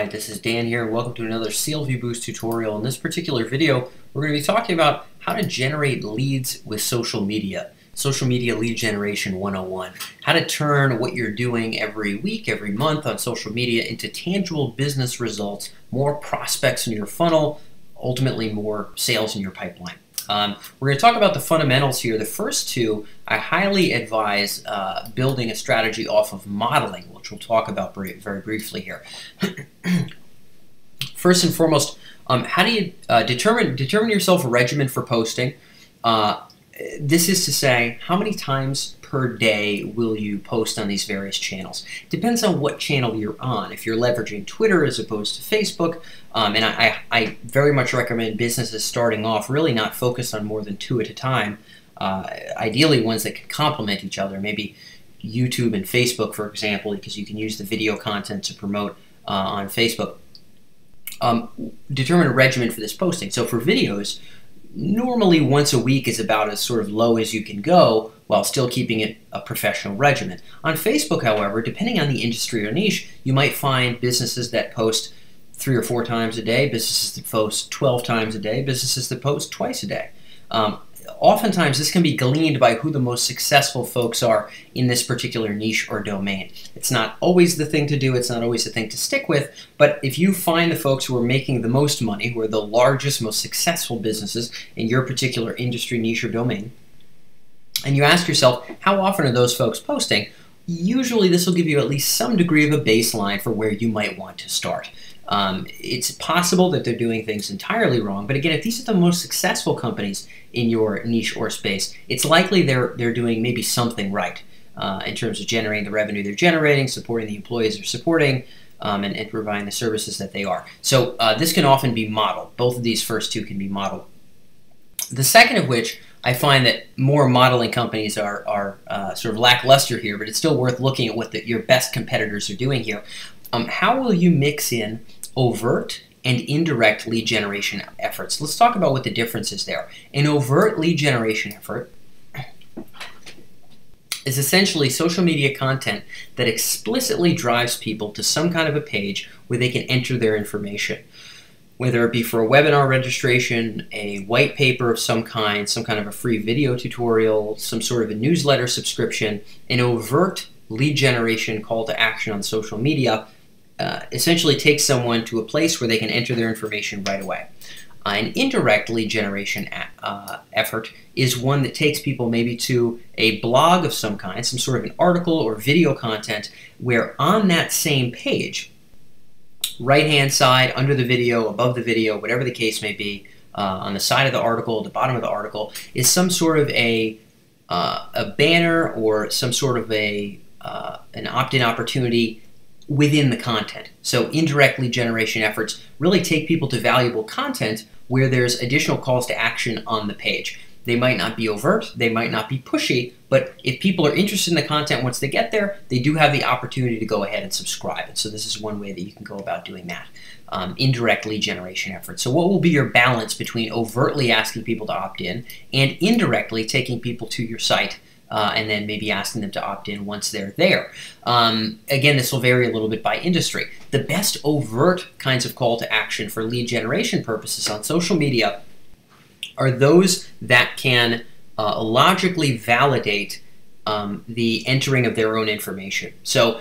Alright, this is Dan here, and welcome to another CLV Boost tutorial. In this particular video, we're going to be talking about how to generate leads with social media. Social media lead generation 101. How to turn what you're doing every week, every month on social media into tangible business results, more prospects in your funnel, ultimately more sales in your pipeline. We're going to talk about the fundamentals here. The first two, I highly advise building a strategy off of modeling, which we'll talk about very briefly here. First and foremost, how do you determine yourself a regimen for posting? This is to say, how many times per day will you post on these various channels? Depends on what channel you're on. If you're leveraging Twitter as opposed to Facebook, and I very much recommend businesses starting off really not focused on more than 2 at a time, ideally ones that can complement each other, maybe YouTube and Facebook, for example, because you can use the video content to promote on Facebook. Determine a regimen for this posting. So for videos, normally once a week is about as sort of low as you can go while still keeping it a professional regimen. On Facebook, however, depending on the industry or niche, you might find businesses that post 3 or 4 times a day, businesses that post 12 times a day, businesses that post twice a day. Oftentimes, this can be gleaned by who the most successful folks are in this particular niche or domain. It's not always the thing to do, it's not always the thing to stick with, but if you find the folks who are making the most money, who are the largest, most successful businesses in your particular industry, niche, or domain, and you ask yourself, how often are those folks posting? Usually this will give you at least some degree of a baseline for where you might want to start. It's possible that they're doing things entirely wrong, but again, if these are the most successful companies in your niche or space, it's likely they're doing maybe something right in terms of generating the revenue they're generating, supporting the employees they're supporting, and providing the services that they are. So this can often be modeled. Both of these first two can be modeled. The second of which, I find that more modeling companies are sort of lackluster here, but it's still worth looking at what your best competitors are doing here. How will you mix in overt and indirect lead generation efforts? Let's talk about what the difference is there. An overt lead generation effort is essentially social media content that explicitly drives people to some kind of a page where they can enter their information. Whether it be for a webinar registration, a white paper of some kind of a free video tutorial, some sort of a newsletter subscription, an overt lead generation call to action on social media essentially takes someone to a place where they can enter their information right away. An indirect lead generation effort is one that takes people maybe to a blog of some kind, some sort of an article or video content, where on that same page, right-hand side, under the video, above the video, whatever the case may be, on the side of the article, the bottom of the article, is some sort of a banner or some sort of an opt-in opportunity within the content. So indirect lead generation efforts really take people to valuable content where there's additional calls to action on the page. They might not be overt, they might not be pushy, but if people are interested in the content once they get there, they do have the opportunity to go ahead and subscribe. And so this is one way that you can go about doing that. Indirect lead generation efforts. So what will be your balance between overtly asking people to opt in and indirectly taking people to your site and then maybe asking them to opt in once they're there? Again, this will vary a little bit by industry. The best overt kinds of call to action for lead generation purposes on social media are those that can logically validate the entering of their own information. So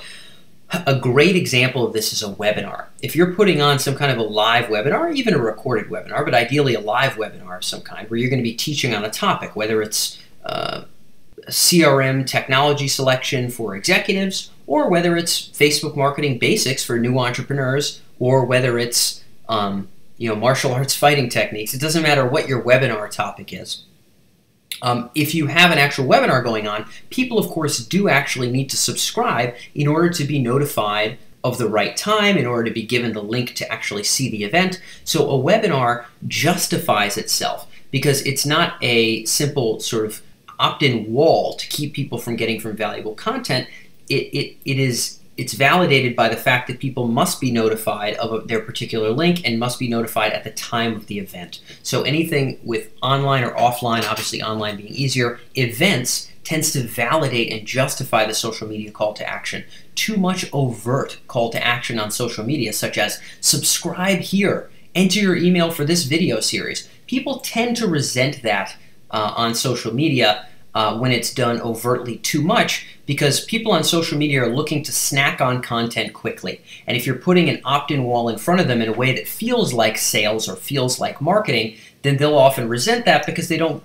a great example of this is a webinar. If you're putting on some kind of a live webinar, even a recorded webinar, but ideally a live webinar of some kind, where you're going to be teaching on a topic, whether it's CRM technology selection for executives, or whether it's Facebook marketing basics for new entrepreneurs, or whether it's martial arts fighting techniques. It doesn't matter what your webinar topic is. If you have an actual webinar going on, people of course do actually need to subscribe in order to be notified of the right time, in order to be given the link to actually see the event. So a webinar justifies itself because it's not a simple sort of opt-in wall to keep people from getting from valuable content. It's validated by the fact that people must be notified of their particular link and must be notified at the time of the event. So anything with online or offline, obviously online being easier, events tends to validate and justify the social media call to action. Too much overt call to action on social media, such as subscribe here, enter your email for this video series. People tend to resent that on social media when it's done overtly too much, because people on social media are looking to snack on content quickly. And if you're putting an opt-in wall in front of them in a way that feels like sales or feels like marketing, then they'll often resent that, because they don't,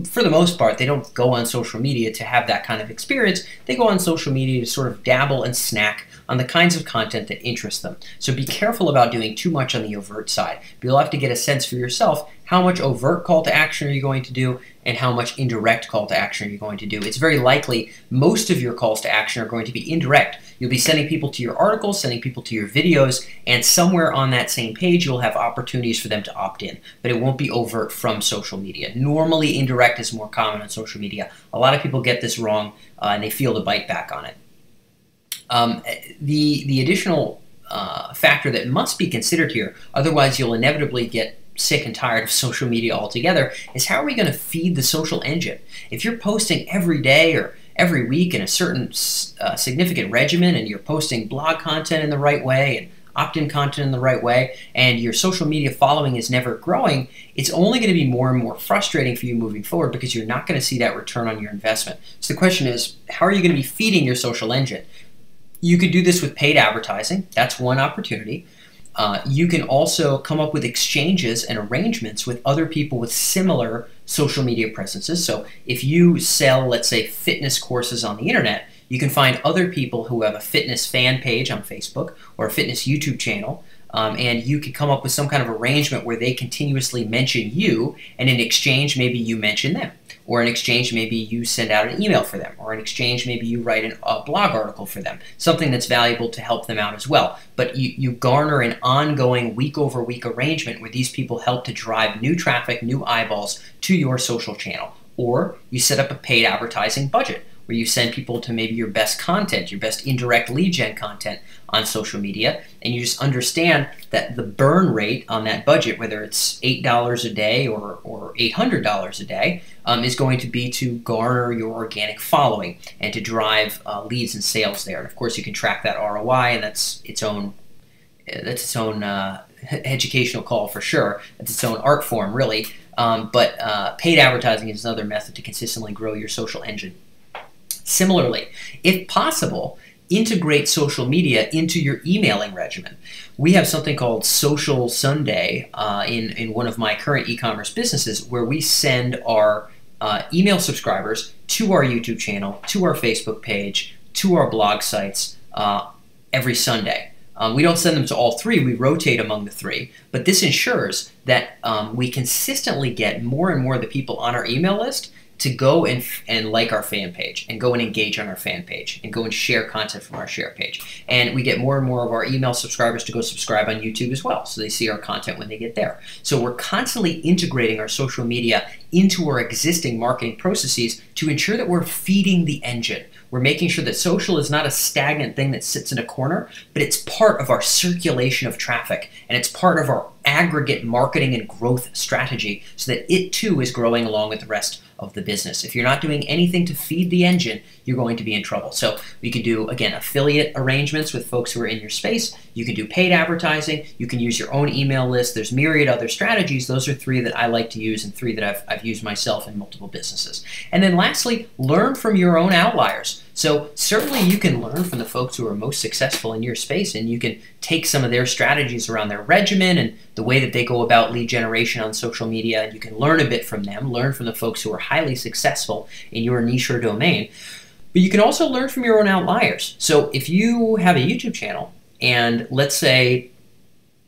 for the most part, they don't go on social media to have that kind of experience. They go on social media to sort of dabble and snack on the kinds of content that interest them. So be careful about doing too much on the overt side. But you'll have to get a sense for yourself, how much overt call to action are you going to do and how much indirect call to action are you going to do. It's very likely most of your calls to action are going to be indirect. You'll be sending people to your articles, sending people to your videos, and somewhere on that same page you'll have opportunities for them to opt in, but it won't be overt from social media. Normally indirect is more common on social media. A lot of people get this wrong and they feel the bite back on it. The additional factor that must be considered here, otherwise you'll inevitably get sick and tired of social media altogether, is how are we going to feed the social engine? If you're posting every day or every week in a certain significant regimen, and you're posting blog content in the right way and opt-in content in the right way, and your social media following is never growing, it's only going to be more and more frustrating for you moving forward, because you're not going to see that return on your investment. So the question is, how are you going to be feeding your social engine? You could do this with paid advertising. That's one opportunity. You can also come up with exchanges and arrangements with other people with similar social media presences. So if you sell, let's say, fitness courses on the internet, you can find other people who have a fitness fan page on Facebook or a fitness YouTube channel, and you can come up with some kind of arrangement where they continuously mention you, and in exchange maybe you mention them, or in exchange maybe you send out an email for them, or in exchange maybe you write a blog article for them, something that's valuable to help them out as well. But you garner an ongoing week-over-week arrangement where these people help to drive new traffic, new eyeballs to your social channel. Or you set up a paid advertising budget where you send people to maybe your best content, your best indirect lead gen content on social media, and you just understand that the burn rate on that budget, whether it's $8 a day or $800 a day, is going to be to garner your organic following and to drive leads and sales there. And of course, you can track that ROI, and that's its own educational call for sure. It's its own art form, really. But paid advertising is another method to consistently grow your social engine. Similarly, if possible, integrate social media into your emailing regimen. We have something called Social Sunday in one of my current e-commerce businesses, where we send our email subscribers to our YouTube channel, to our Facebook page, to our blog sites every Sunday. We don't send them to all three, we rotate among the three, but this ensures that we consistently get more and more of the people on our email list to go and like our fan page, and go and engage on our fan page, and go and share content from our share page. And we get more and more of our email subscribers to go subscribe on YouTube as well, so they see our content when they get there. So we're constantly integrating our social media into our existing marketing processes to ensure that we're feeding the engine. We're making sure that social is not a stagnant thing that sits in a corner, but it's part of our circulation of traffic, and it's part of our aggregate marketing and growth strategy, so that it too is growing along with the rest of the business. If you're not doing anything to feed the engine, you're going to be in trouble. So we can do, again, affiliate arrangements with folks who are in your space. You can do paid advertising. You can use your own email list. There's myriad other strategies. Those are three that I like to use, and three that I've used myself in multiple businesses. And then lastly, learn from your own outliers. So certainly you can learn from the folks who are most successful in your space, and you can take some of their strategies around their regimen and the way that they go about lead generation on social media, and you can learn a bit from them, learn from the folks who are highly successful in your niche or domain. But you can also learn from your own outliers. So if you have a YouTube channel, and let's say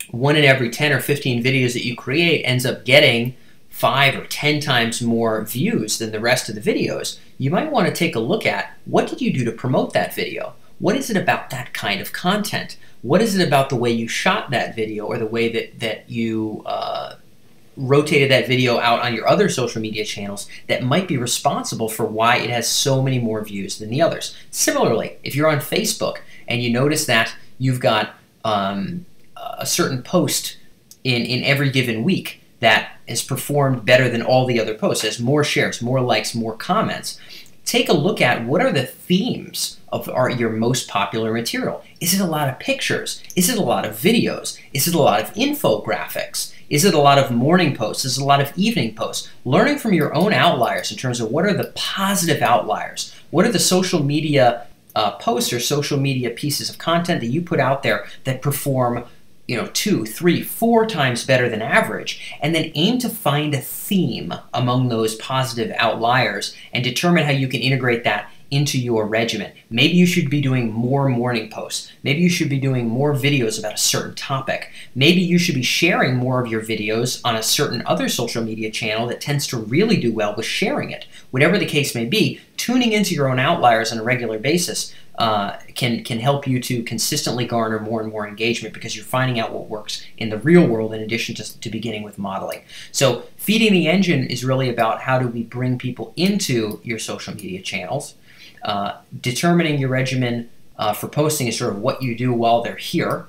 1 in every 10 or 15 videos that you create ends up getting 5 or 10 times more views than the rest of the videos, you might want to take a look at, what did you do to promote that video? What is it about that kind of content? What is it about the way you shot that video, or the way that you rotated that video out on your other social media channels, that might be responsible for why it has so many more views than the others? Similarly, if you're on Facebook and you notice that you've got a certain post in every given week that has performed better than all the other posts, has more shares, more likes, more comments, take a look at what are the themes of your most popular material. Is it a lot of pictures? Is it a lot of videos? Is it a lot of infographics? Is it a lot of morning posts? Is it a lot of evening posts? Learning from your own outliers in terms of what are the positive outliers? What are the social media posts or social media pieces of content that you put out there that perform 2, 3, 4 times better than average, and then aim to find a theme among those positive outliers and determine how you can integrate that into your regimen. Maybe you should be doing more morning posts. Maybe you should be doing more videos about a certain topic. Maybe you should be sharing more of your videos on a certain other social media channel that tends to really do well with sharing it. Whatever the case may be, tuning into your own outliers on a regular basis can help you to consistently garner more and more engagement, because you're finding out what works in the real world in addition to beginning with modeling. So feeding the engine is really about how do we bring people into your social media channels. Determining your regimen for posting is sort of what you do while they're here.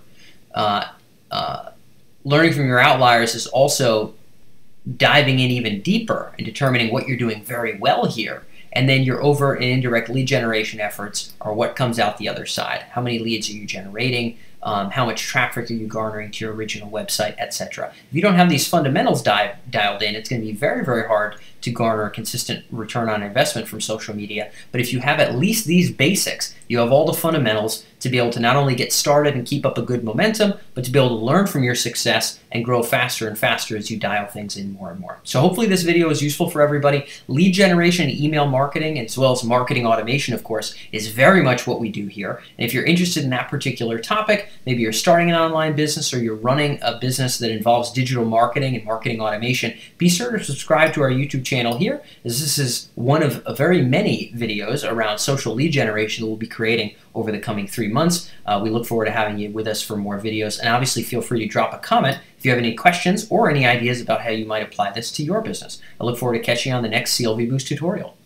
Learning from your outliers is also diving in even deeper and determining what you're doing very well here. And then your overt and indirect lead generation efforts are what comes out the other side. How many leads are you generating? How much traffic are you garnering to your original website, etc. If you don't have these fundamentals dialed in, it's going to be very, very hard to garner a consistent return on investment from social media. But if you have at least these basics, you have all the fundamentals to be able to not only get started and keep up a good momentum, but to be able to learn from your success and grow faster and faster as you dial things in more and more. So hopefully this video is useful for everybody. Lead generation and email marketing, as well as marketing automation, of course, is very much what we do here. And if you're interested in that particular topic, maybe you're starting an online business or you're running a business that involves digital marketing and marketing automation, be sure to subscribe to our YouTube channel here, as this is one of very many videos around social lead generation that we'll be creating over the coming 3 months. We look forward to having you with us for more videos, and obviously feel free to drop a comment if you have any questions or any ideas about how you might apply this to your business. I look forward to catching you on the next CLV Boost tutorial.